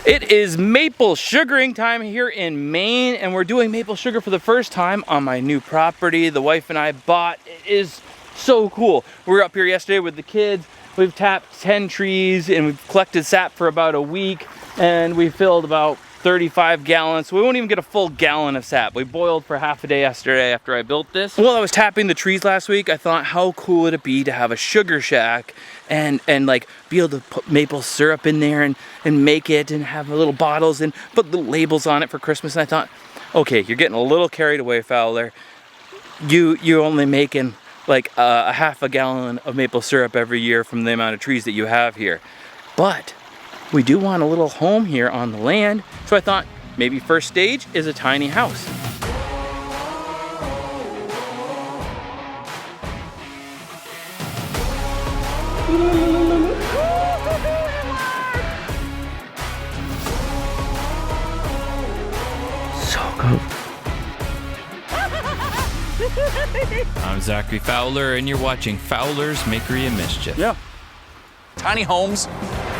It is maple sugaring time here in Maine, and we're doing maple sugar for the first time on my new property the wife and I bought. It is so cool. We were up here yesterday with the kids. We've tapped 10 trees and we've collected sap for about a week, and we filled about 35 gallons. So we won't even get a full gallon of sap. We boiled for half a day yesterday after I built this. While I was tapping the trees last week, I thought, how cool would it be to have a sugar shack and like be able to put maple syrup in there and make it and have little bottles and put little labels on it for Christmas. And I thought, okay, you're getting a little carried away, Fowler. You're only making like a half a gallon of maple syrup every year from the amount of trees that you have here. But we do want a little home here on the land. So I thought maybe first stage is a tiny house. So cool. I'm Zachary Fowler, and you're watching Fowler's Makery and Mischief. Yeah. Tiny homes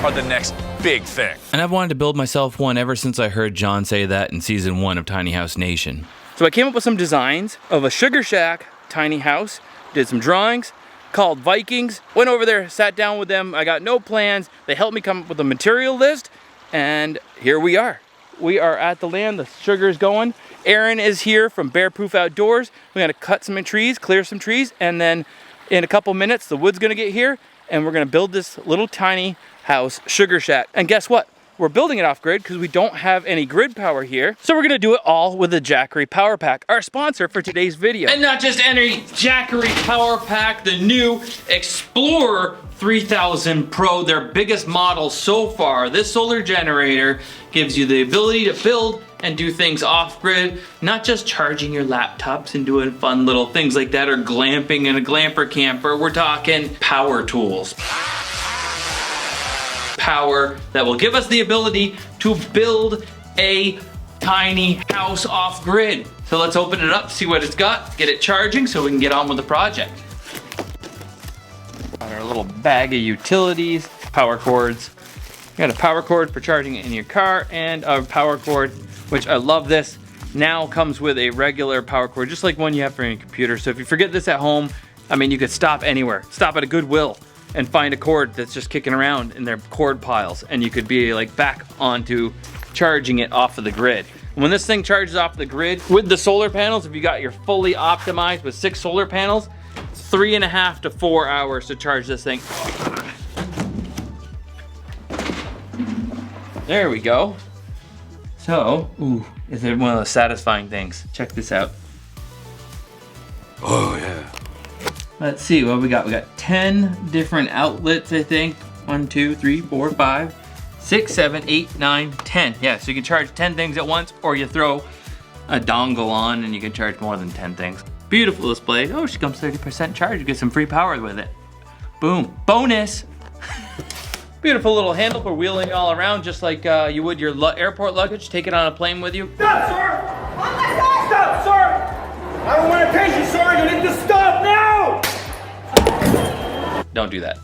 are the next big thing. And I've wanted to build myself one ever since I heard John say that in season 1 of Tiny House Nation. So I came up with some designs of a sugar shack tiny house, did some drawings, called Vikings, went over there, sat down with them. I got no plans. They helped me come up with a material list, and here we are. We are at the land, the sugar's going. Aaron is here from Bear Proof Outdoors. We're gonna cut some trees, clear some trees, and then in a couple minutes, the wood's gonna get here, and we're gonna build this little tiny house sugar shack. And guess what? We're building it off grid because we don't have any grid power here. So we're gonna do it all with the Jackery Power Pack, our sponsor for today's video. And not just any Jackery Power Pack, the new Explorer 3000 Pro, their biggest model so far. This solar generator gives you the ability to build and do things off grid, not just charging your laptops and doing fun little things like that, or glamping in a glamper camper. We're talking power tools. Power that will give us the ability to build a tiny house off grid. So let's open it up, see what it's got, get it charging so we can get on with the project. Got our little bag of utilities, power cords. You got a power cord for charging it in your car, and a power cord, which I love this, now comes with a regular power cord, just like one you have for your computer. So if you forget this at home, I mean, you could stop anywhere. Stop at a Goodwill and find a cord that's just kicking around in their cord piles, and you could be like back onto charging it off of the grid. When this thing charges off the grid with the solar panels, if you got your fully optimized with 6 solar panels, 3.5 to 4 hours to charge this thing. There we go. So, ooh, is it one of those satisfying things? Check this out. Oh yeah. Let's see what we got. We got 10 different outlets, I think. 1, 2, 3, 4, 5, 6, 7, 8, 9, 10. Yeah, so you can charge 10 things at once, or you throw a dongle on and you can charge more than 10 things. Beautiful display. Oh, she comes 30% charge. You get some free power with it. Boom. Bonus. Beautiful little handle for wheeling it all around, just like you would your airport luggage. Take it on a plane with you. Stop, sir! Stop, sir! I don't want attention, sir! You need to stop now! Don't do that.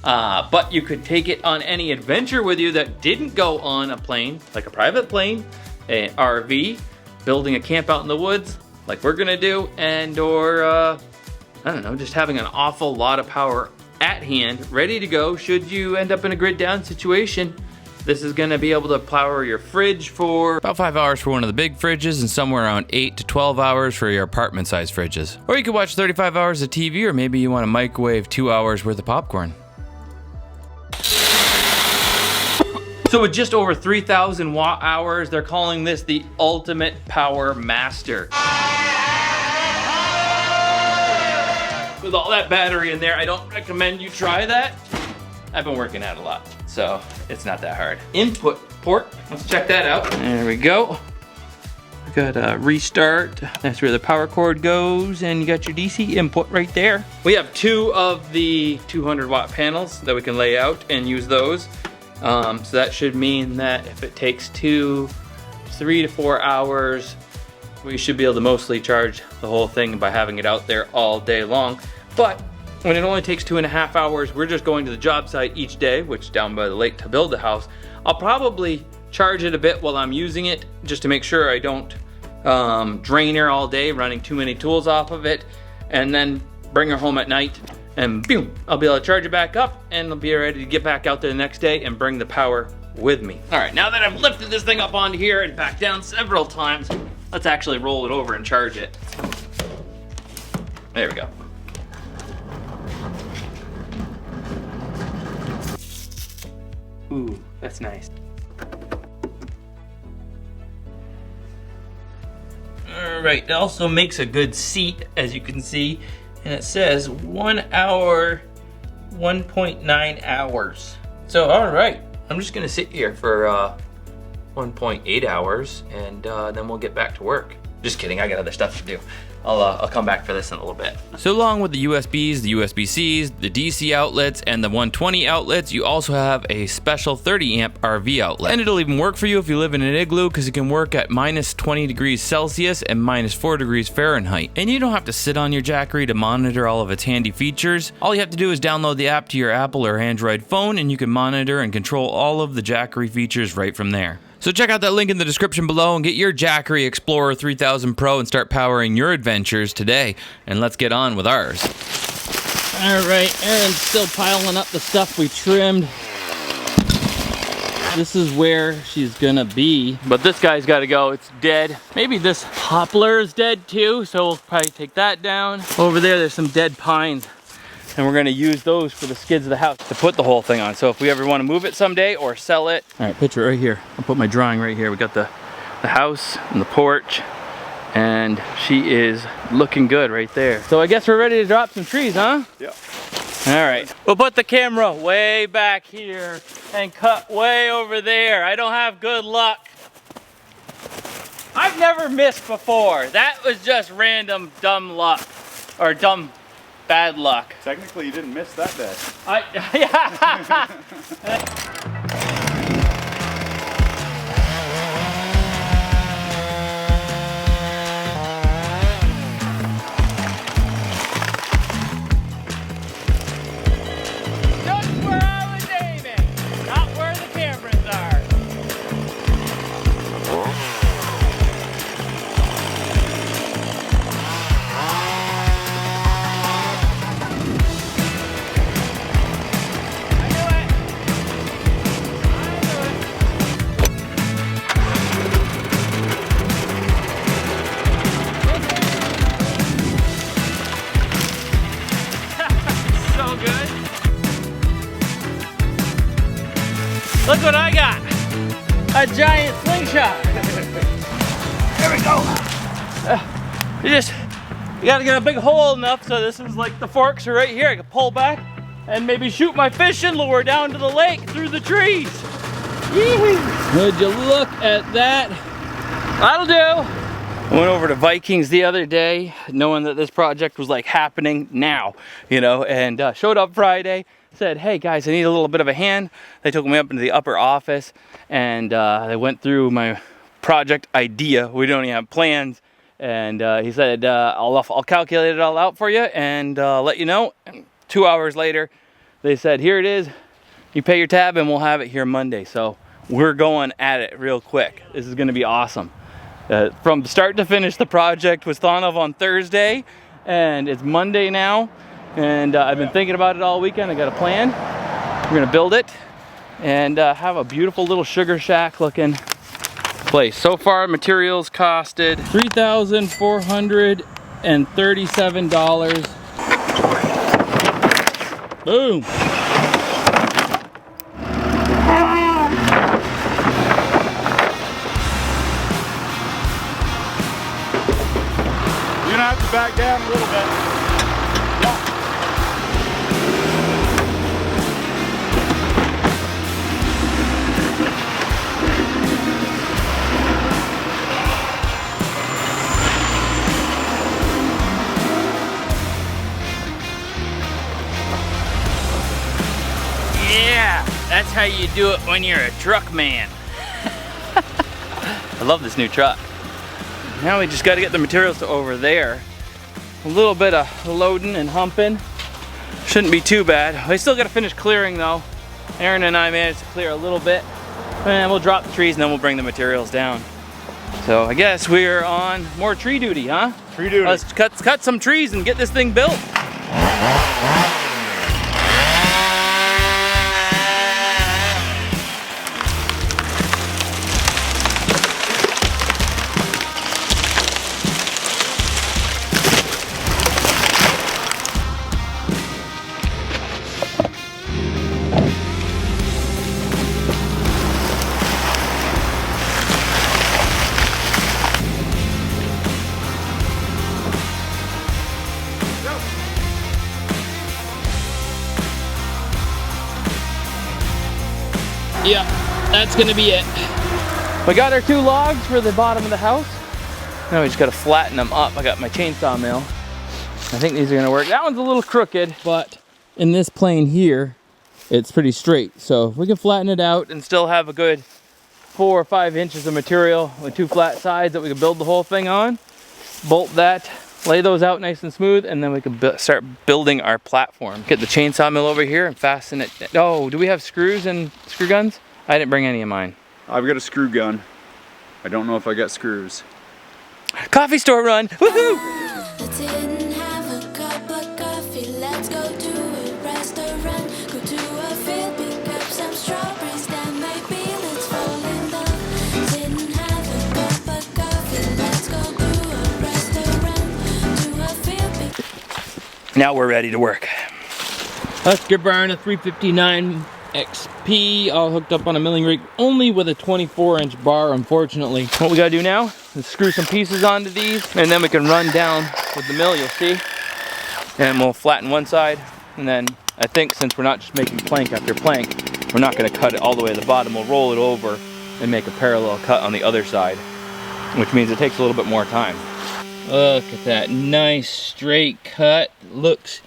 But you could take it on any adventure with you that didn't go on a plane, like a private plane, an RV, building a camp out in the woods, like we're gonna do, and or, I don't know, just having an awful lot of power at hand, ready to go should you end up in a grid down situation. This is gonna be able to power your fridge for About 5 hours for one of the big fridges and somewhere around 8 to 12 hours for your apartment size fridges. Or you could watch 35 hours of TV, or maybe you want to microwave 2 hours worth of popcorn. So with just over 3,000 watt hours, they're calling this the Ultimate Power Master. With all that battery in there, I don't recommend you try that. I've been working out a lot, so it's not that hard. Input port, let's check that out. There we go. We got a restart. That's where the power cord goes, and you got your DC input right there. We have 2 of the 200 watt panels that we can lay out and use those. So that should mean that if it takes 3 to 4 hours, we should be able to mostly charge the whole thing by having it out there all day long. But when it only takes 2.5 hours, we're just going to the job site each day, which is down by the lake, to build the house. I'll probably charge it a bit while I'm using it, just to make sure I don't drain her all day running too many tools off of it, and then bring her home at night, and boom, I'll be able to charge it back up, and I'll be ready to get back out there the next day and bring the power with me. All right, now that I've lifted this thing up onto here and back down several times, let's actually roll it over and charge it. There we go. Ooh, that's nice. All right, it also makes a good seat, as you can see, and it says 1 hour, 1.9 hours. So, all right, I'm just gonna sit here for 1.8 hours, and then we'll get back to work. Just kidding, I got other stuff to do. I'll come back for this in a little bit. So along with the USBs, the USB-Cs, the DC outlets, and the 120 outlets, you also have a special 30 amp RV outlet. And it'll even work for you if you live in an igloo, because it can work at -20 degrees Celsius and -4 degrees Fahrenheit. And you don't have to sit on your Jackery to monitor all of its handy features. All you have to do is download the app to your Apple or Android phone, and you can monitor and control all of the Jackery features right from there. So check out that link in the description below and get your Jackery Explorer 3000 Pro and start powering your adventures today. And let's get on with ours. All right, Erin's still piling up the stuff we trimmed. This is where she's gonna be. But this guy's gotta go, it's dead. Maybe this poplar is dead too, so we'll probably take that down. Over there's some dead pines, and we're gonna use those for the skids of the house to put the whole thing on. So if we ever wanna move it someday or sell it. All right, picture it right here. I'll put my drawing right here. We got the house and the porch, and she is looking good right there. So I guess we're ready to drop some trees, huh? Yeah. All right, we'll put the camera way back here and cut way over there. I don't have good luck. I've never missed before. That was just random dumb luck, or dumb bad luck. Technically, you didn't miss that bad. Yeah. Just where I was aiming, not where the cameras are. Look what I got! A giant slingshot! There we go! You gotta get a big hole enough so this is like the forks are right here. I can pull back and maybe shoot my fishing lure down to the lake through the trees. Would you look at that? That'll do! I went over to Vikings the other day, knowing that this project was like happening now, you know, and showed up Friday. Said, hey guys, I need a little bit of a hand. They took me up into the upper office, and they went through my project idea. We don't even have plans, and he said, I'll calculate it all out for you and let you know. And 2 hours later, they said, here it is. You pay your tab and we'll have it here Monday. So we're going at it real quick. This is gonna be awesome. From start to finish, the project was thought of on Thursday, and it's Monday now. And I've been thinking about it all weekend. I got a plan. We're gonna build it and have a beautiful little sugar shack looking place. So far, materials costed $3,437. Boom. You're gonna have to back down a little bit. Yeah, that's how you do it when you're a truck man. I love this new truck. Now we just got to get the materials to over there. A little bit of loading and humping. Shouldn't be too bad. I still got to finish clearing though. Erin and I managed to clear a little bit. And we'll drop the trees and then we'll bring the materials down. So I guess we're on more tree duty, huh? Tree duty. Let's cut some trees and get this thing built. Yeah, that's gonna be it. We got our 2 logs for the bottom of the house. Now we just gotta flatten them up. I got my chainsaw mill. I think these are gonna work. That one's a little crooked, but in this plane here, it's pretty straight. So if we can flatten it out and still have a good 4 or 5 inches of material with 2 flat sides that we can build the whole thing on, bolt that, lay those out nice and smooth, and then we can start building our platform. Get the chainsaw mill over here and fasten it. Oh, do we have screws and screw guns? I didn't bring any of mine. I've got a screw gun. I don't know if I got screws. Coffee store run, woohoo! I didn't have a cup of coffee. Let's go to a restaurant. Go to a field, pick up some strawberries. Then maybe let's fall in love. Didn't have a cup of coffee. Let's go to a restaurant. To a field, pick. Now we're ready to work. Husker Barn, a 359 XP, all hooked up on a milling rig, only with a 24-inch bar, unfortunately. What we gotta do now is screw some pieces onto these, and then we can run down with the mill, you'll see. And we'll flatten one side, and then I think since we're not just making plank after plank, we're not gonna cut it all the way to the bottom. We'll roll it over and make a parallel cut on the other side, which means it takes a little bit more time. Look at that nice straight cut. Looks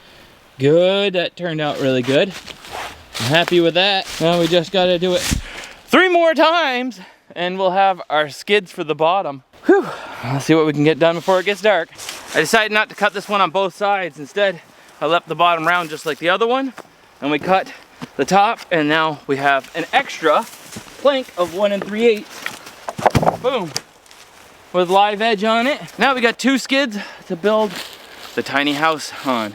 good. That turned out really good. I'm happy with that. Now we just gotta do it 3 more times and we'll have our skids for the bottom. Whew. Let's see what we can get done before it gets dark. I decided not to cut this one on both sides. Instead, I left the bottom round just like the other one, and we cut the top, and now we have an extra plank of 1 3/8. Boom. With live edge on it. Now we got 2 skids to build the tiny house on.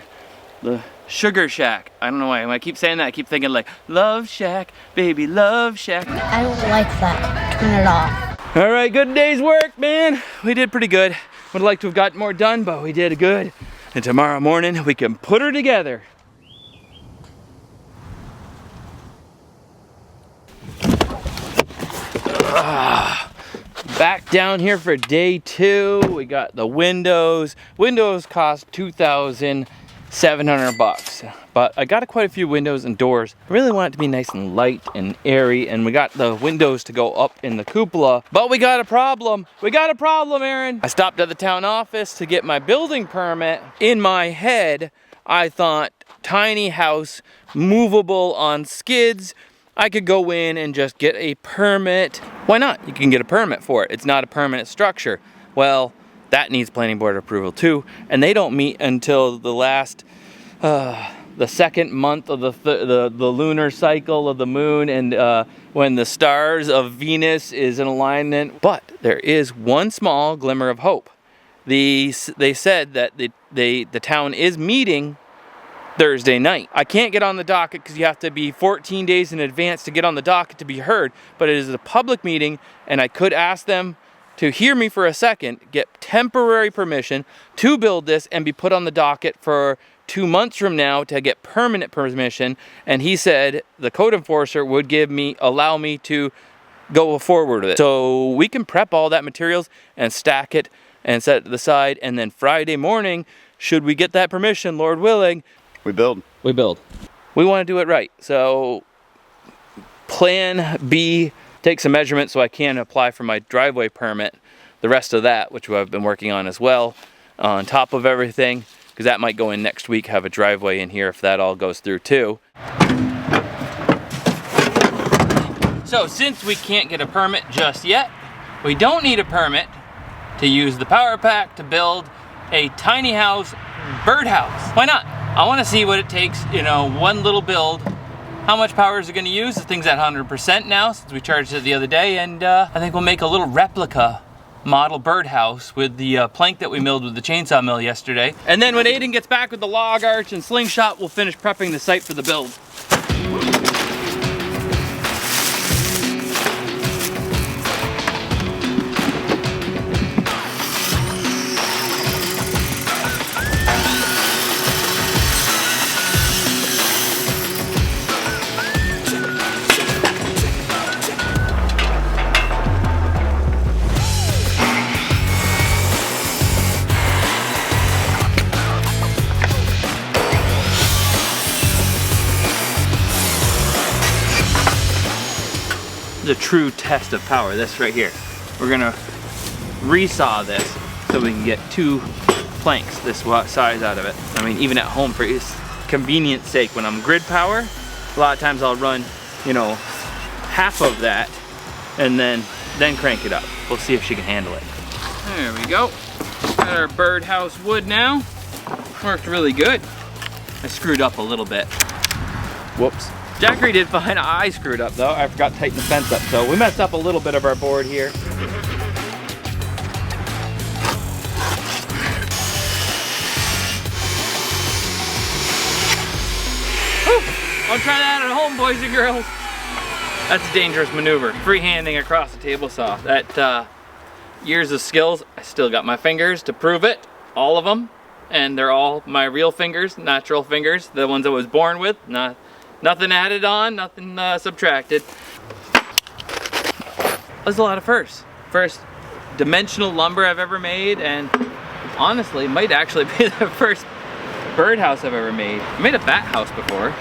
The Sugar Shack. I don't know why. When I keep saying that, I keep thinking like, Love Shack, baby, Love Shack. I don't like that. Turn it off. All right, good day's work, man. We did pretty good. Would like to have got more done, but we did good. And tomorrow morning, we can put her together. Back down here for day 2. We got the windows. Windows cost $2,700, but I got quite a few windows and doors. I really want it to be nice and light and airy, and we got the windows to go up in the cupola, but we got a problem. We got a problem, Aaron. I stopped at the town office to get my building permit. In my head, I thought tiny house, movable on skids. I could go in and just get a permit. Why not? You can get a permit for it. It's not a permanent structure. Well, that needs planning board approval too, and they don't meet until the last, the second month of the lunar cycle of the moon, and when the stars of Venus is in alignment. But there is one small glimmer of hope. They said that the town is meeting Thursday night. I can't get on the docket because you have to be 14 days in advance to get on the docket to be heard, but it is a public meeting, and I could ask them to hear me for a second, get temporary permission to build this, and be put on the docket for 2 months from now to get permanent permission. And he said the code enforcer would allow me to go forward with it. So we can prep all that materials and stack it and set it to the side, and then Friday morning, should we get that permission, Lord willing, We build. we build. We want to do it right. So plan B, take some measurements so I can apply for my driveway permit. The rest of that, which I've been working on as well, on top of everything, because that might go in next week, have a driveway in here if that all goes through too. So since we can't get a permit just yet, we don't need a permit to use the power pack to build a tiny house birdhouse. Why not? I want to see what it takes, one little build how much power is it gonna use? The thing's at 100% now since we charged it the other day, and I think we'll make a little replica model birdhouse with the plank that we milled with the chainsaw mill yesterday. And then when Aiden gets back with the log arch and slingshot, we'll finish prepping the site for the build. The true test of power, this right here. We're gonna resaw this so we can get 2 planks this size out of it. I mean, even at home for convenience sake, when I'm grid power, a lot of times I'll run, you know, half of that and then crank it up. We'll see if she can handle it. There we go. Got our birdhouse wood now. Worked really good. I screwed up a little bit. Whoops. Jackery did fine. I screwed up though. I forgot to tighten the fence up, so we messed up a little bit of our board here. Whew. Don't try that at home, boys and girls. That's a dangerous maneuver. Freehanding across the table saw. That years of skills. I still got my fingers to prove it. All of them. And they're all my real fingers, natural fingers. The ones I was born with. Nothing added on, nothing subtracted. That's a lot of firsts. First dimensional lumber I've ever made, and honestly, might actually be the first birdhouse I've ever made. I made a bat house before.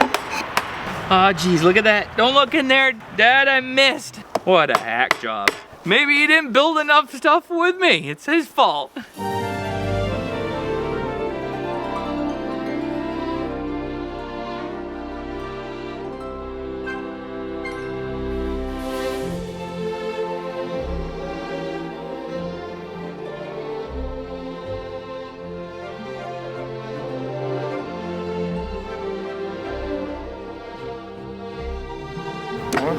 Oh geez, look at that. Don't look in there, Dad, I missed. What a hack job. Maybe he didn't build enough stuff with me. It's his fault.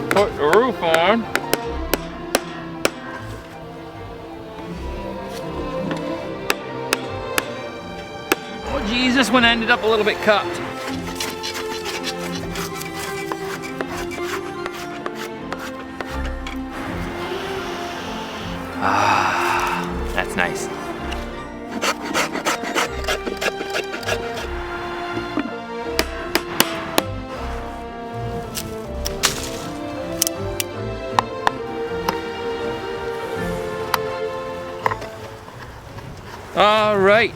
Put the roof on. Oh geez, this one ended up a little bit cupped. Ah, that's nice. All right,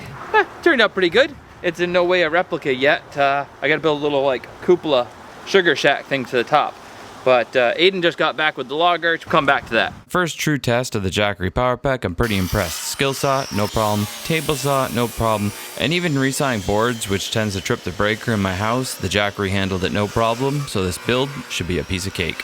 turned out pretty good. It's in no way a replica yet. I gotta build a little like cupola sugar shack thing to the top. But Aiden just got back with the log arch. We'll come back to that. First true test of the Jackery Power Pack, I'm pretty impressed. Skill saw, no problem. Table saw, no problem. And even resawing boards, which tends to trip the breaker in my house, the Jackery handled it no problem. So this build should be a piece of cake.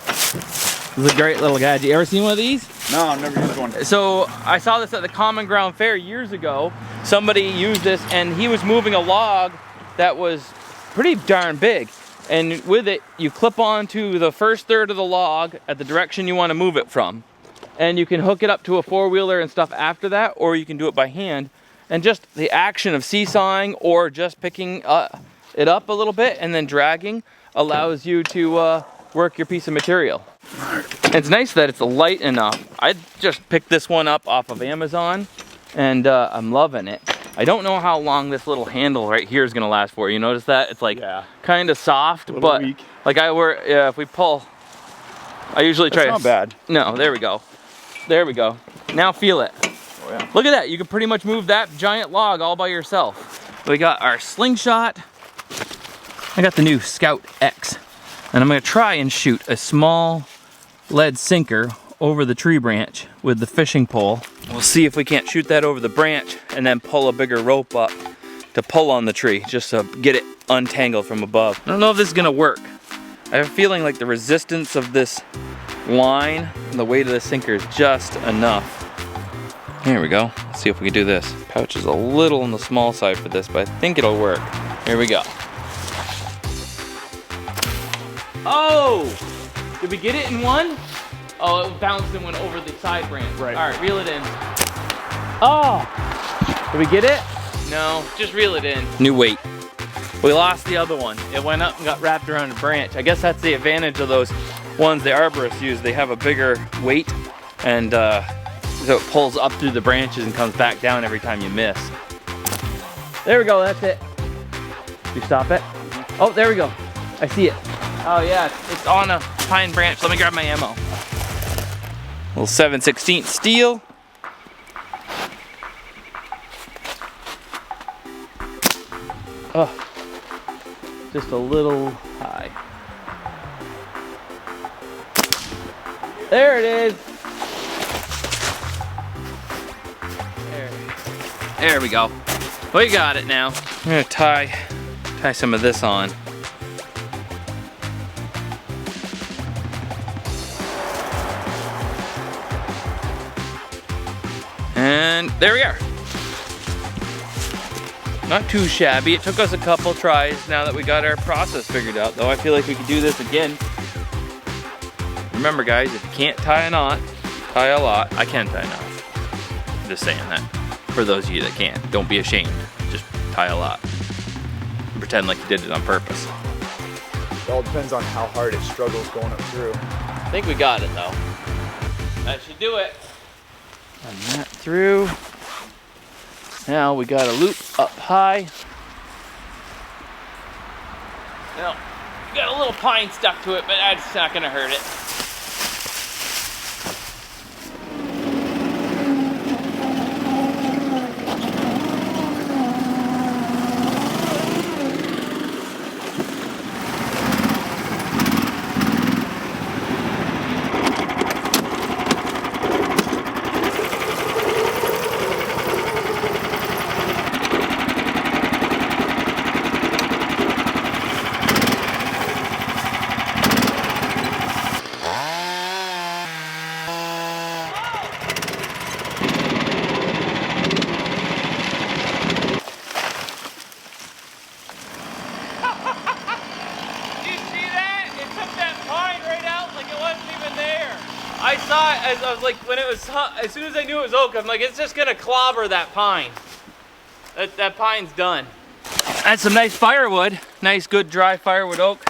This is a great little gadget. You ever seen one of these? No, I've never used one. So I saw this at the Common Ground Fair years ago. Somebody used this and he was moving a log that was pretty darn big. And with it, you clip onto the first third of the log at the direction you want to move it from. And you can hook it up to a four-wheeler and stuff after that, or you can do it by hand. And just the action of seesawing or just picking it up a little bit and then dragging allows you to work your piece of material. It's nice that it's light enough. I just picked this one up off of Amazon and I'm loving it. I don't know how long this little handle right here is gonna last for. You notice that? It's like kind of soft, but weak. Like if we pull, I usually try That's not bad. No, there we go. There we go. Now feel it. Oh, yeah. Look at that. You can pretty much move that giant log all by yourself. We got our slingshot. I got the new Scout X. And I'm gonna try and shoot a small lead sinker over the tree branch with the fishing pole. We'll see if we can't shoot that over the branch and then pull a bigger rope up to pull on the tree just to get it untangled from above. I don't know if this is gonna work. I have a feeling like the resistance of this line and the weight of the sinker is just enough. Here we go. Let's see if we can do this. Pouch is a little on the small side for this, but I think it'll work. Here we go. Oh! Did we get it in one? Oh, it bounced and went over the side branch. Right. All right, reel it in. Oh! Did we get it? No, just reel it in. New weight. We lost the other one. It went up and got wrapped around a branch. I guess that's the advantage of those ones the arborists use. They have a bigger weight, and so it pulls up through the branches and comes back down every time you miss. There we go, that's it. Did you stop it? Oh, there we go. I see it. Oh yeah, it's on a pine branch. Let me grab my ammo. Little 7/16 steel. Oh, just a little high. There it is. There we go. We got it now. I'm gonna tie some of this on. And there we are. Not too shabby. It took us a couple tries now that we got our process figured out, though I feel like we could do this again. Remember guys, if you can't tie a knot, tie a lot. I can tie a knot. I'm just saying that. For those of you that can't, don't be ashamed. Just tie a lot. Pretend like you did it on purpose. It all depends on how hard it struggles going up through. I think we got it though. That should do it. Run that through. Now we got a loop up high. Now, we got a little pine stuck to it, but that's not gonna hurt it. I saw it as I was like, when it was, as soon as I knew it was oak, I'm like, it's just gonna clobber that pine. That pine's done. That's some nice firewood. Nice, good, dry firewood oak.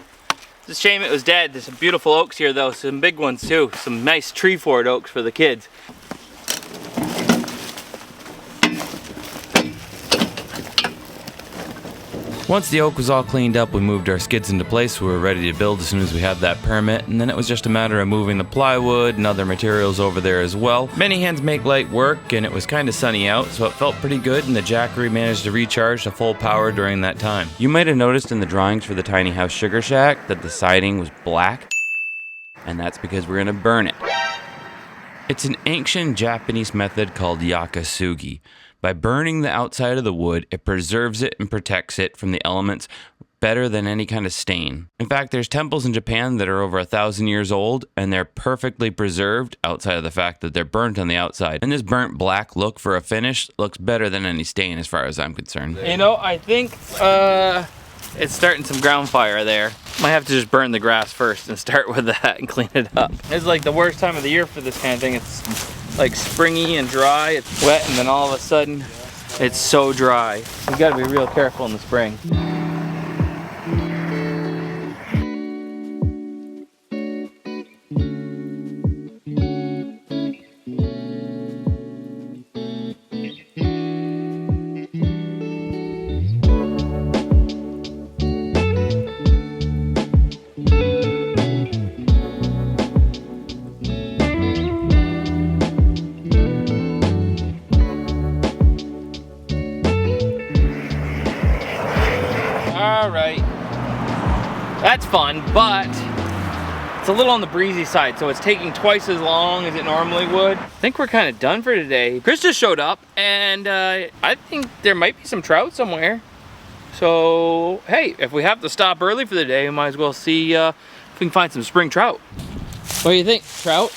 It's a shame it was dead. There's some beautiful oaks here though, some big ones too. Some nice tree fort oaks for the kids. Once the oak was all cleaned up, we moved our skids into place. We were ready to build as soon as we had that permit, and then it was just a matter of moving the plywood and other materials over there as well. Many hands make light work, and it was kind of sunny out, so it felt pretty good, and the Jackery managed to recharge to full power during that time. You might have noticed in the drawings for the tiny house sugar shack that the siding was black, and that's because we're gonna burn it. It's an ancient Japanese method called yakasugi. By burning the outside of the wood, it preserves it and protects it from the elements better than any kind of stain. In fact, there's temples in Japan that are over 1,000 years old, and they're perfectly preserved outside of the fact that they're burnt on the outside. And this burnt black look for a finish looks better than any stain as far as I'm concerned. You know, I think it's starting some ground fire there. Might have to just burn the grass first and start with that and clean it up. It's like the worst time of the year for this kind of thing. It's like springy and dry, it's wet, and then all of a sudden it's so dry. You gotta be real careful in the spring. Alright, that's fun, but it's a little on the breezy side, so it's taking twice as long as it normally would. I think we're kind of done for today. Chris just showed up, and I think there might be some trout somewhere. So, hey, if we have to stop early for the day, we might as well see if we can find some spring trout. What do you think, trout?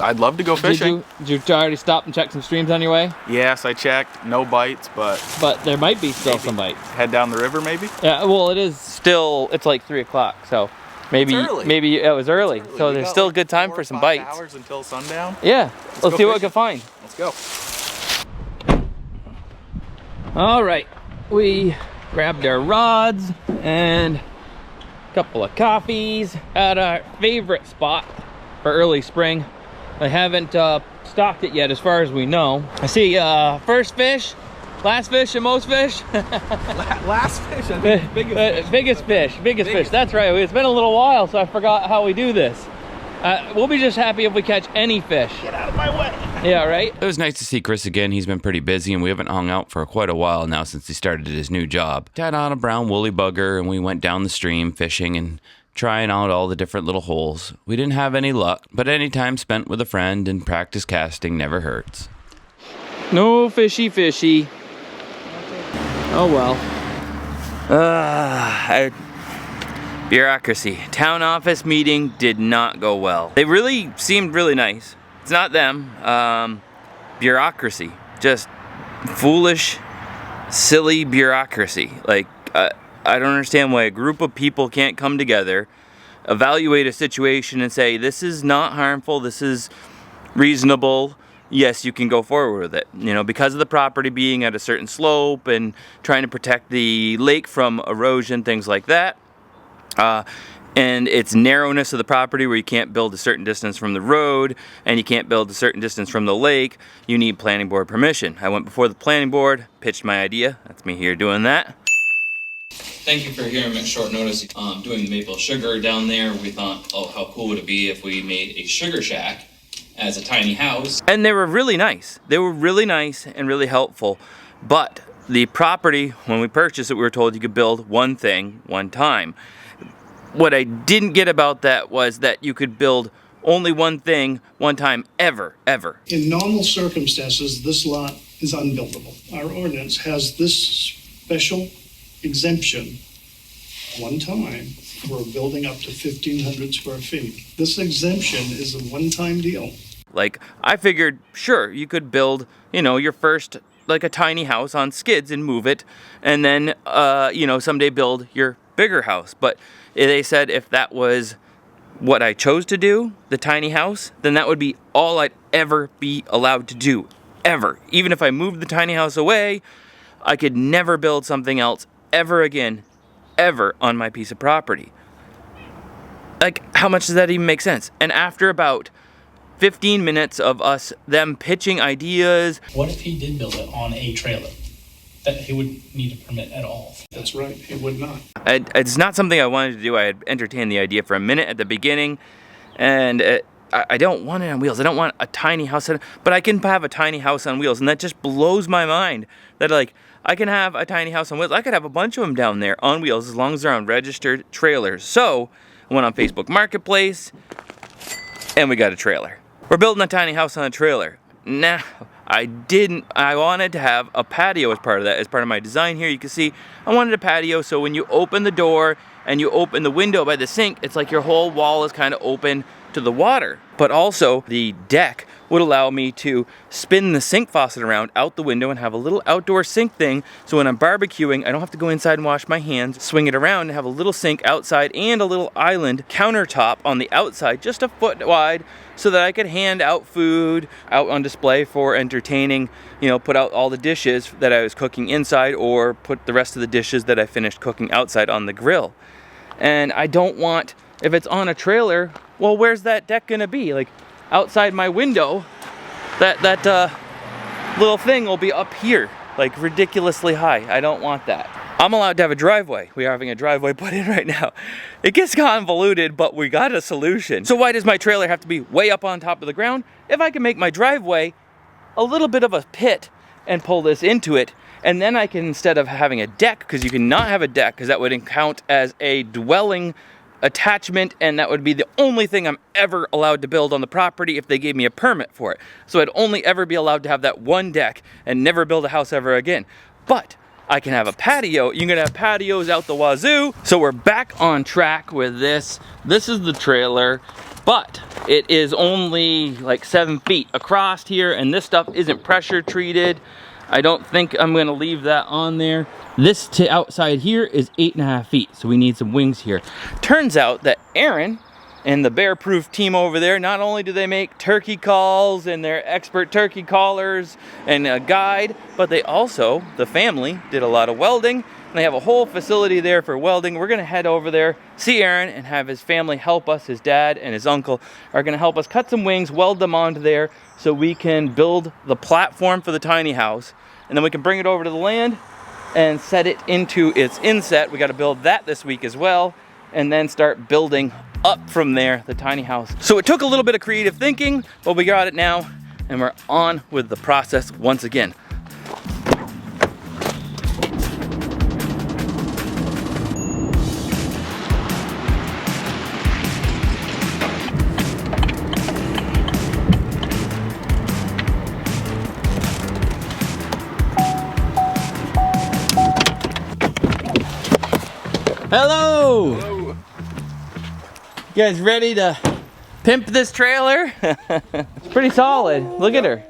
I'd love to go fishing. Did you already stop and check some streams on your way? Yes, I checked. No bites, but there might be still some bites. Head down the river maybe? Yeah, well, it is still, it's like 3 o'clock, so Maybe It's early. maybe it was early, so We there's got still a like good time 4 for or some 5 bites. hours until sundown. Yeah, let's go see what we fishing. can find. Let's go. All right, we grabbed our rods and a couple of coffees at our favorite spot for early spring. I haven't stocked it yet as far as we know. I see first fish, last fish, and most fish. Last fish, I think Biggest fish. That's right. It's been a little while, so I forgot how we do this. We'll be just happy if we catch any fish. Get out of my way. Yeah, right? It was nice to see Chris again. He's been pretty busy and we haven't hung out for quite a while now since he started his new job. Tied on a brown woolly bugger and we went down the stream fishing and trying out all the different little holes. We didn't have any luck, but any time spent with a friend and practice casting never hurts. No fishy. Oh well. Bureaucracy. Town office meeting did not go well. They really seemed really nice. It's not them. Bureaucracy. Just foolish, silly bureaucracy. Like, I don't understand why a group of people can't come together, evaluate a situation and say, this is not harmful, this is reasonable. Yes, you can go forward with it. You know, because of the property being at a certain slope and trying to protect the lake from erosion, things like that. And its narrowness of the property where you can't build a certain distance from the road and you can't build a certain distance from the lake, you need planning board permission. I went before the planning board, pitched my idea. That's me here doing that. Thank you for hearing me at short notice. Doing the maple sugar down there, we thought, oh, how cool would it be if we made a sugar shack as a tiny house. And they were really nice. They were really nice and really helpful. But the property, when we purchased it, we were told you could build one thing, one time. What I didn't get about that was that you could build only one thing, one time, ever. In normal circumstances, this lot is unbuildable. Our ordinance has this special exemption, one time, for a building up to 1,500 square feet. This exemption is a one-time deal. Like, I figured, sure, you could build, you know, your first, like a tiny house on skids and move it, and then, you know, someday build your bigger house. But they said if that was what I chose to do, the tiny house, then that would be all I'd ever be allowed to do, ever. Even if I moved the tiny house away, I could never build something else ever again, ever on my piece of property. Like, how much does that even make sense? And after about 15 minutes of them pitching ideas. What if he did build it on a trailer? That he would need a permit at all. That's right, he would not. It's not something I wanted to do. I had entertained the idea for a minute at the beginning, and I don't want it on wheels. I don't want a tiny house, but I can have a tiny house on wheels, and that just blows my mind. That, like, I can have a tiny house on wheels. I could have a bunch of them down there on wheels as long as they're on registered trailers. So I went on Facebook Marketplace, and we got a trailer. We're building a tiny house on a trailer. Now, I wanted to have a patio as part of that. As part of my design here, you can see I wanted a patio so when you open the door and you open the window by the sink, it's like your whole wall is kind of open to the water. But also, the deck would allow me to spin the sink faucet around out the window and have a little outdoor sink thing, so when I'm barbecuing, I don't have to go inside and wash my hands, swing it around and have a little sink outside and a little island countertop on the outside, just a foot wide, so that I could hand out food out on display for entertaining, you know, put out all the dishes that I was cooking inside or put the rest of the dishes that I finished cooking outside on the grill. And I don't want, if it's on a trailer, well, where's that deck gonna be? Like, outside my window, that little thing will be up here, like ridiculously high. I don't want that. I'm allowed to have a driveway. We are having a driveway put in right now. It gets convoluted, but we got a solution. So why does my trailer have to be way up on top of the ground? If I can make my driveway a little bit of a pit and pull this into it, and then I can, instead of having a deck, because you cannot have a deck, because that would count as a dwelling attachment, and that would be the only thing I'm ever allowed to build on the property if they gave me a permit for it. So I'd only ever be allowed to have that one deck and never build a house ever again. But I can have a patio. You can have patios out the wazoo. So we're back on track with this. This is the trailer, but it is only like 7 feet across here, and this stuff isn't pressure treated. I don't think I'm gonna leave that on there. This to outside here is 8.5 feet, so we need some wings here. Turns out that Aaron and the Bear Proof team over there, not only do they make turkey calls and they're expert turkey callers and a guide, but they also, the family, did a lot of welding, and they have a whole facility there for welding. We're gonna head over there, see Aaron, and have his family help us. His dad and his uncle are gonna help us cut some wings, weld them onto there, so we can build the platform for the tiny house, and then we can bring it over to the land and set it into its inset. We gotta build that this week as well, and then start building up from there, the tiny house. So it took a little bit of creative thinking, but we got it now, and we're on with the process once again. Hello! Hello! You guys ready to pimp this trailer? It's pretty solid. Look at her.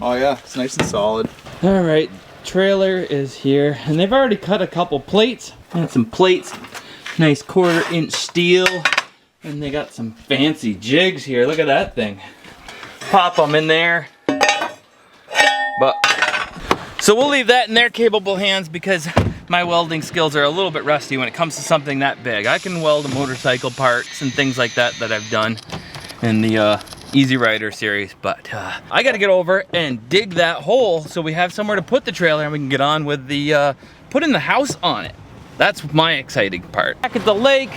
Oh yeah, it's nice and solid. All right, trailer is here, and they've already cut a couple plates. And some plates, nice 1/4-inch steel, and they got some fancy jigs here. Look at that thing. Pop them in there. But so we'll leave that in their capable hands because my welding skills are a little bit rusty when it comes to something that big. I can weld motorcycle parts and things like that I've done in the Easy Rider series, but I gotta get over and dig that hole so we have somewhere to put the trailer and we can get on with the putting the house on it. That's my exciting part. Back at the lake,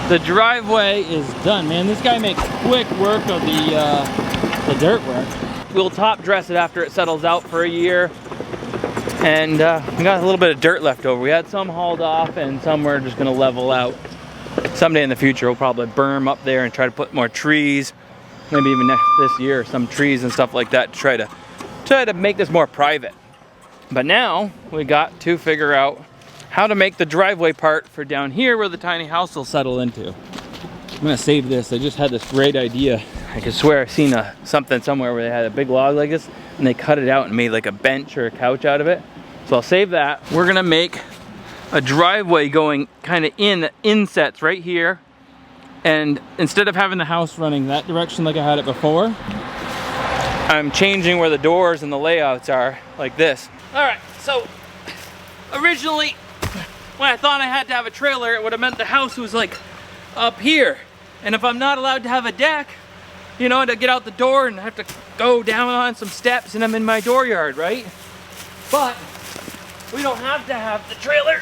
the driveway is done, man. This guy makes quick work of the dirt work. We'll top dress it after it settles out for a year. And we got a little bit of dirt left over. We had some hauled off and some we're just gonna level out. Someday in the future, we'll probably berm up there and try to put more trees. Maybe even this year, some trees and stuff like that to try to make this more private. But now we got to figure out how to make the driveway part for down here where the tiny house will settle into. I'm gonna save this. I just had this great idea. I could swear I've seen something somewhere where they had a big log like this and they cut it out and made like a bench or a couch out of it. So I'll save that. We're gonna make a driveway going kind of in the insets right here. And instead of having the house running that direction like I had it before, I'm changing where the doors and the layouts are like this. All right, so originally when I thought I had to have a trailer, it would have meant the house was like up here. And if I'm not allowed to have a deck, you know, to get out the door and have to go down on some steps and I'm in my dooryard, right? But we don't have to have the trailer.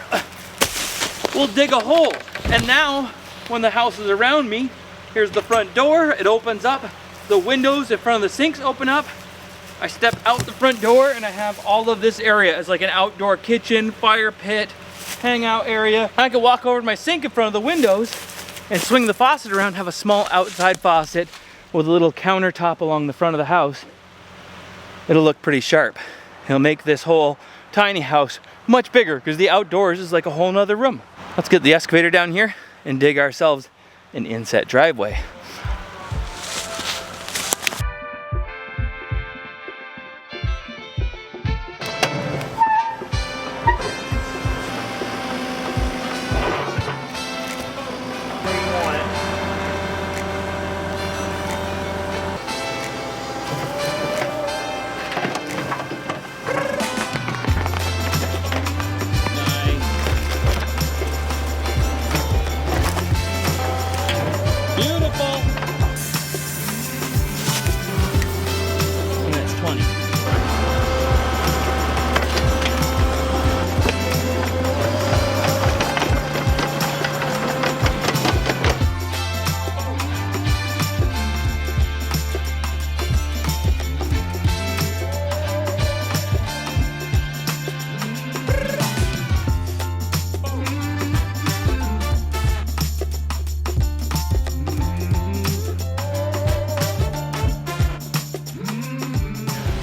We'll dig a hole. And now, when the house is around me, here's the front door, it opens up. The windows in front of the sinks open up. I step out the front door and I have all of this area as like an outdoor kitchen, fire pit, hangout area. I can walk over to my sink in front of the windows and swing the faucet around, have a small outside faucet with a little countertop along the front of the house. It'll look pretty sharp. It'll make this whole tiny house much bigger because the outdoors is like a whole nother room. Let's get the excavator down here and dig ourselves an inset driveway.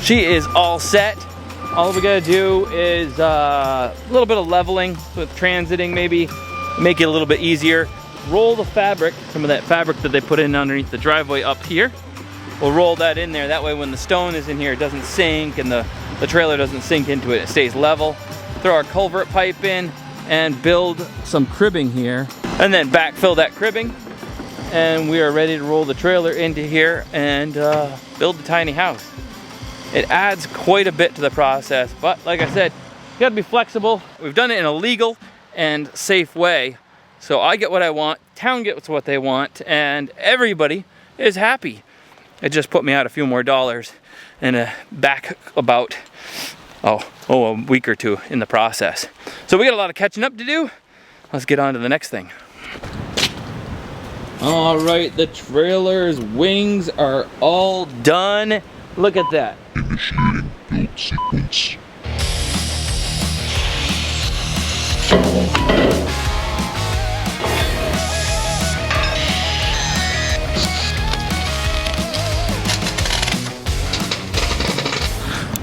She is all set. All we gotta do is a little bit of leveling with transiting, maybe make it a little bit easier. Roll the fabric, some of that fabric that they put in underneath the driveway up here. we'll roll that in there. That way when the stone is in here, it doesn't sink and the trailer doesn't sink into it. It stays level. Throw our culvert pipe in and build some cribbing here. And then backfill that cribbing. And we are ready to roll the trailer into here and build the tiny house. It adds quite a bit to the process, but like I said, you gotta be flexible. We've done it in a legal and safe way. So I get what I want, town gets what they want, and everybody is happy. It just put me out a few more dollars and back about, a week or two in the process. So we got a lot of catching up to do. Let's get on to the next thing. All right, the trailer's wings are all done. Look at that. Initiating build sequence.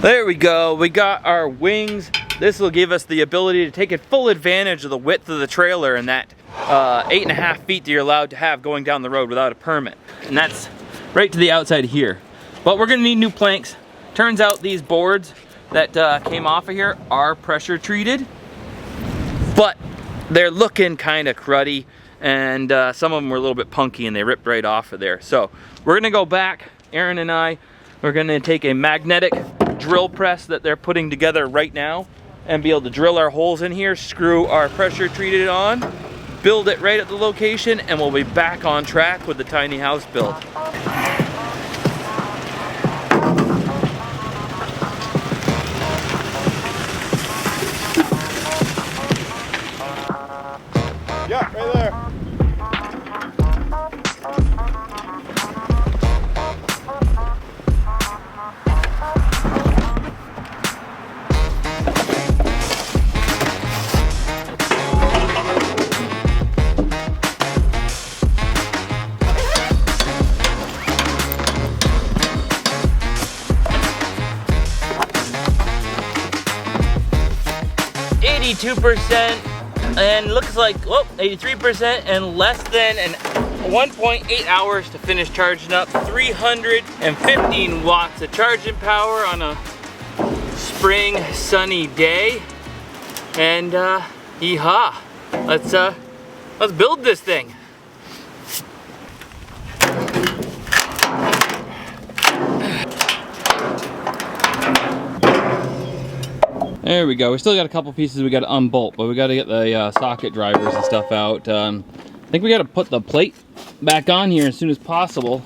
There we go, we got our wings. This will give us the ability to take full advantage of the width of the trailer and that 8.5 feet that you're allowed to have going down the road without a permit. And that's right to the outside here. But we're gonna need new planks. Turns out these boards that came off of here are pressure treated, but they're looking kind of cruddy, and some of them were a little bit punky and they ripped right off of there. So we're gonna go back, Aaron and I, we're gonna take a magnetic drill press that they're putting together right now and be able to drill our holes in here, screw our pressure treated on, build it right at the location, and we'll be back on track with the tiny house build. Yeah, right there. 82% and looks like 83% and less than 1.8 hours to finish charging up. 315 watts of charging power on a spring sunny day, and yeehaw, let's build this thing. There we go. We still got a couple pieces we got to unbolt, but we got to get the socket drivers and stuff out. I think we got to put the plate back on here as soon as possible.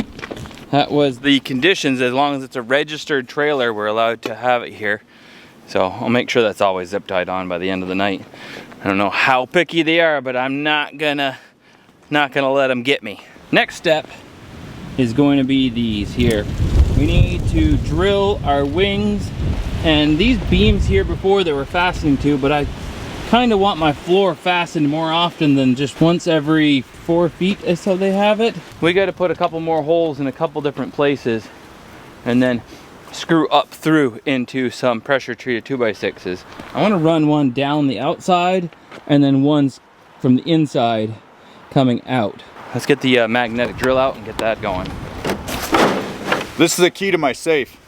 That was the conditions. As long as it's a registered trailer, we're allowed to have it here. So I'll make sure that's always zip tied on by the end of the night. I don't know how picky they are, but I'm not gonna let them get me. Next step is going to be these here. We need to drill our wings. And these beams here before they were fastening to, but I kind of want my floor fastened more often than just once every 4 feet is how they have it. We got to put a couple more holes in a couple different places and then screw up through into some pressure treated 2x6s. I want to run one down the outside and then one's from the inside coming out. Let's get the magnetic drill out and get that going. This is the key to my safe.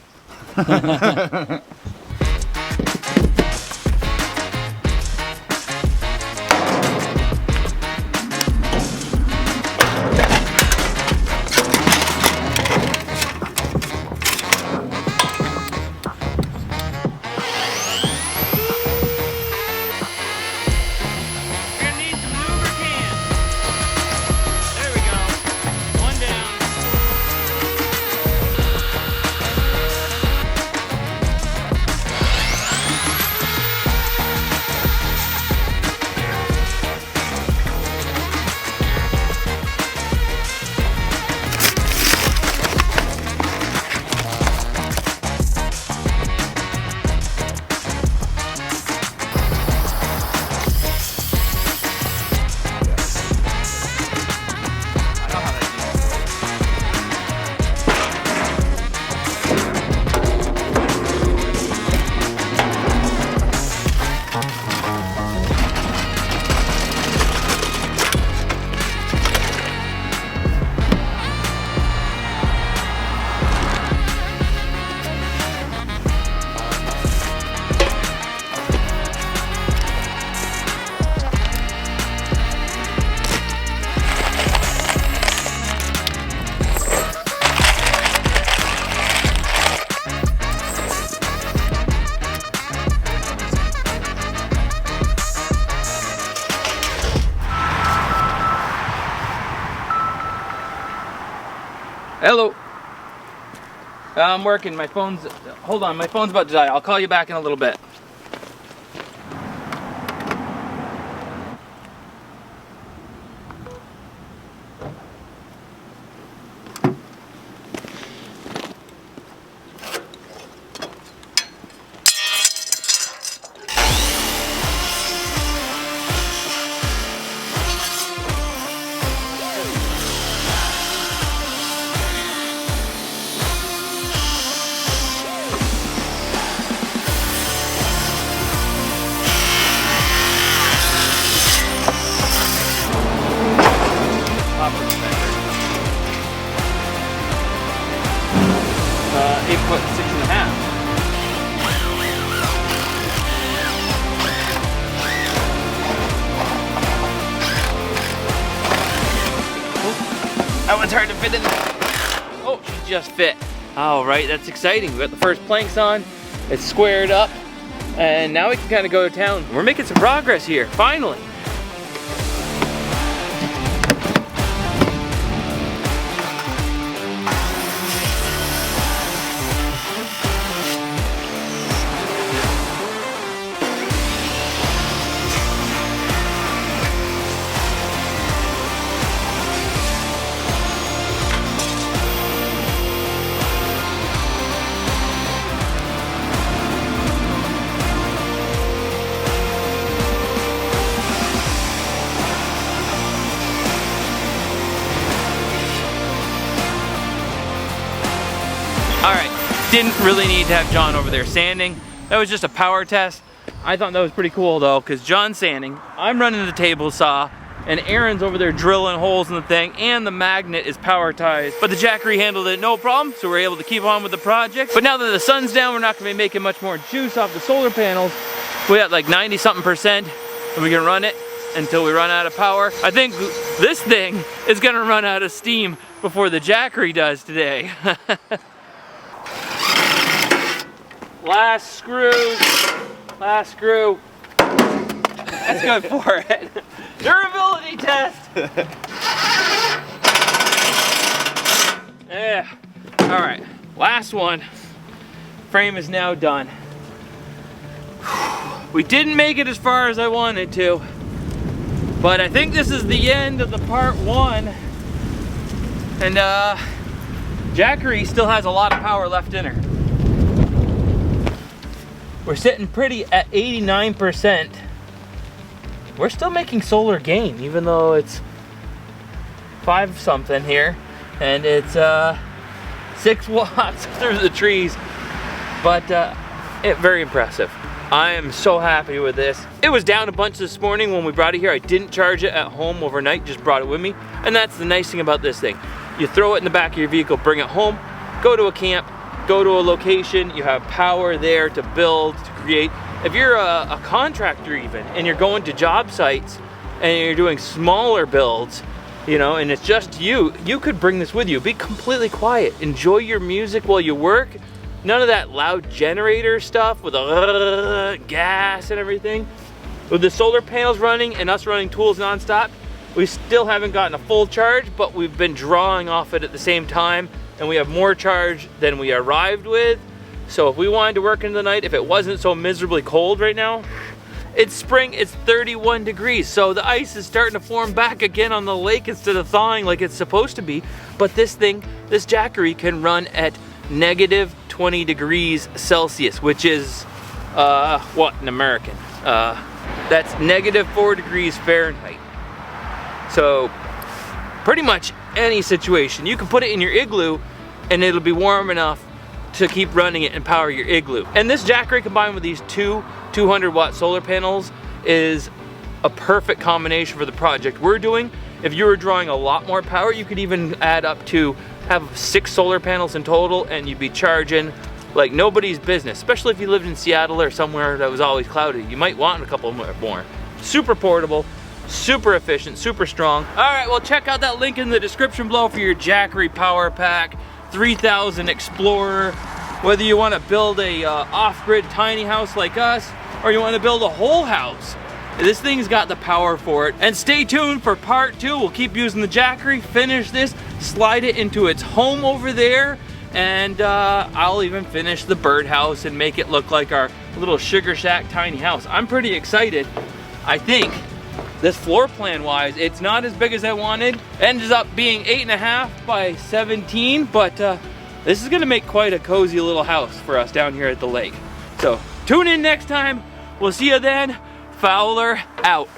Hello. I'm working. My phone's... Hold on, my phone's about to die. I'll call you back in a little bit. That one's hard to fit in there. Oh, she just fit. All right, that's exciting. We got the first planks on. It's squared up. And now we can kind of go to town. We're making some progress here, finally. Didn't really need to have John over there sanding. That was just a power test. I thought that was pretty cool though, because John's sanding, I'm running the table saw, and Aaron's over there drilling holes in the thing, and the magnet is power-tized. But the Jackery handled it no problem, so we're able to keep on with the project. But now that the sun's down, we're not gonna be making much more juice off the solar panels. We got like 90-something%, and we can run it until we run out of power. I think this thing is gonna run out of steam before the Jackery does today. Last screws, last screw. That's good for it. Durability test. Yeah. All right, last one. Frame is now done. We didn't make it as far as I wanted to, but I think this is the end of the part one. And Jackery still has a lot of power left in her. We're sitting pretty at 89%. We're still making solar gain, even though it's 5 something here, and it's 6 watts through the trees. But very impressive. I am so happy with this. It was down a bunch this morning when we brought it here. I didn't charge it at home overnight, just brought it with me. And that's the nice thing about this thing. You throw it in the back of your vehicle, bring it home, go to a camp, go to a location, you have power there to build, to create. If you're a contractor even, and you're going to job sites, and you're doing smaller builds, you know, and it's just you could bring this with you. Be completely quiet. Enjoy your music while you work. None of that loud generator stuff with the gas and everything. With the solar panels running and us running tools nonstop, we still haven't gotten a full charge, but we've been drawing off it at the same time. And we have more charge than we arrived with. So if we wanted to work in the night, if it wasn't so miserably cold right now, it's spring, it's 31 degrees. So the ice is starting to form back again on the lake instead of thawing like it's supposed to be. But this thing, this Jackery can run at negative 20 degrees Celsius, which is, what in American? That's negative 4 degrees Fahrenheit. So pretty much any situation, you can put it in your igloo and it'll be warm enough to keep running it and power your igloo. And this Jackery combined with these two 200-watt solar panels is a perfect combination for the project we're doing. If you were drawing a lot more power, you could even add up to have 6 solar panels in total, and you'd be charging like nobody's business, especially if you lived in Seattle or somewhere that was always cloudy. You might want a couple more. Super portable, super efficient, super strong. All right, well, check out that link in the description below for your Jackery Power Pack 3000 Explorer. Whether you want to build a off-grid tiny house like us, or you want to build a whole house, this thing's got the power for it. And stay tuned for part 2. We'll keep using the Jackery, finish this, slide it into its home over there, and I'll even finish the birdhouse and make it look like our little sugar shack tiny house. I'm pretty excited. I think this floor plan wise, it's not as big as I wanted. Ends up being 8.5 by 17, but this is gonna make quite a cozy little house for us down here at the lake. So tune in next time. We'll see you then. Fowler out.